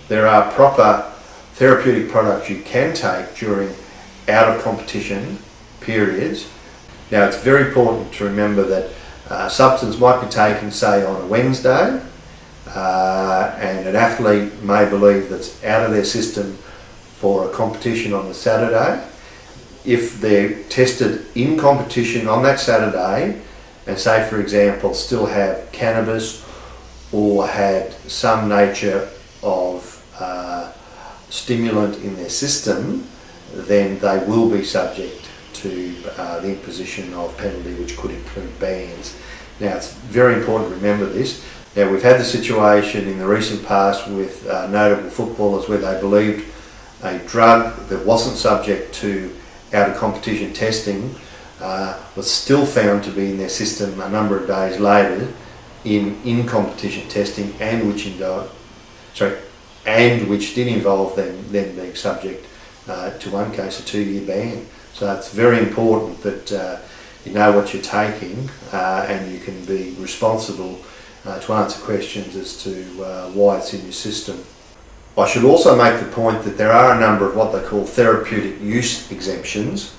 there are proper therapeutic products you can take during out of competition periods. Now it's very important to remember that substance might be taken, say, on a Wednesday, and an athlete may believe that's out of their system for a competition on the Saturday. If they're tested in competition on that Saturday and, say, for example, still have cannabis or had some nature of stimulant in their system, then they will be subject to the imposition of penalty, which could include bans. Now it's very important to remember this. Now we've had the situation in the recent past with notable footballers where they believed a drug that wasn't subject to out of competition testing was still found to be in their system a number of days later in competition testing, and which did involve them being subject to one case a 2-year ban. So it's very important that you know what you're taking and you can be responsible to answer questions as to why it's in your system. I should also make the point that there are a number of what they call therapeutic use exemptions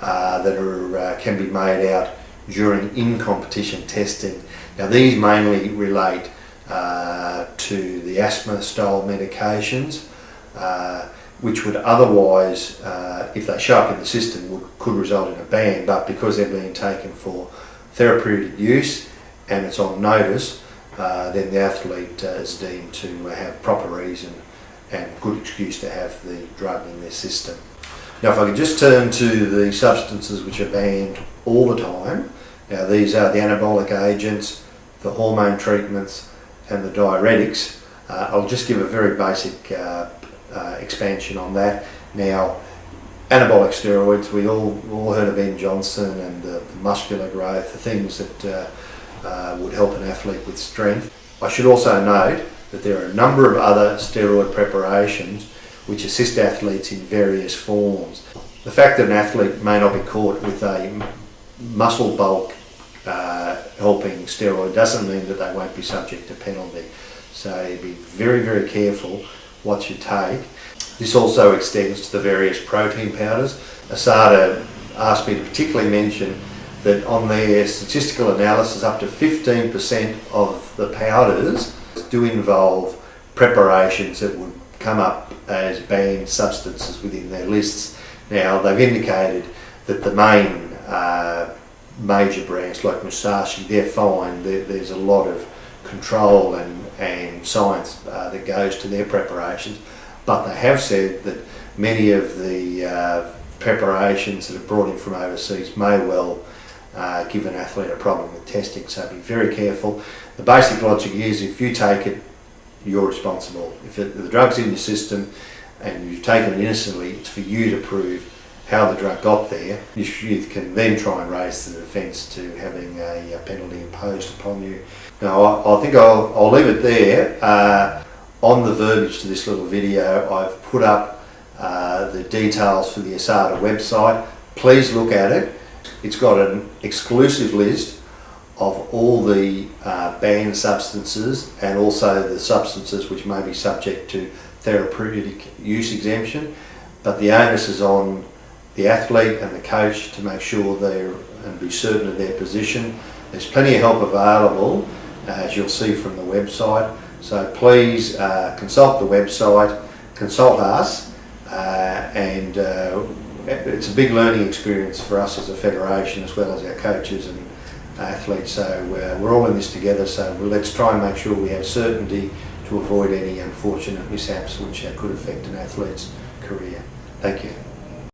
that can be made out during in-competition testing. Now these mainly relate to the asthma style medications, which would otherwise, if they show up in the system, could result in a ban, but because they're being taken for therapeutic use and it's on notice, then the athlete is deemed to have proper reason and good excuse to have the drug in their system. Now if I could just turn to the substances which are banned all the time. Now these are the anabolic agents, the hormone treatments and the diuretics. I'll just give a very basic expansion on that. Now anabolic steroids, we all heard of Ben Johnson and the muscular growth, the things that would help an athlete with strength. I should also note that there are a number of other steroid preparations which assist athletes in various forms. The fact that an athlete may not be caught with a muscle bulk helping steroid doesn't mean that they won't be subject to penalty. So be very, very careful what you take. This also extends to the various protein powders. ASADA asked me to particularly mention that on their statistical analysis, up to 15% of the powders do involve preparations that would come up as banned substances within their lists. Now they've indicated that the main major brands like Musashi, they're fine. There's a lot of control and science that goes to their preparations, but they have said that many of the preparations that are brought in from overseas may well give an athlete a problem with testing, so be very careful. The basic logic is if you take it, you're responsible. If the drug's in your system and you've taken it innocently, it's for you to prove how the drug got there. You can then try and raise the defence to having a penalty imposed upon you. Now I think I'll leave it there. On the verbiage to this little video, I've put up the details for the ASADA website. Please look at it. It's got an exclusive list of all the banned substances and also the substances which may be subject to therapeutic use exemption, but the onus is on the athlete and the coach to make sure and be certain of their position. There's plenty of help available, as you'll see from the website, so please consult the website, consult us, and it's a big learning experience for us as a federation as well as our coaches and athletes, so we're all in this together, so let's try and make sure we have certainty to avoid any unfortunate mishaps which could affect an athlete's career. Thank you.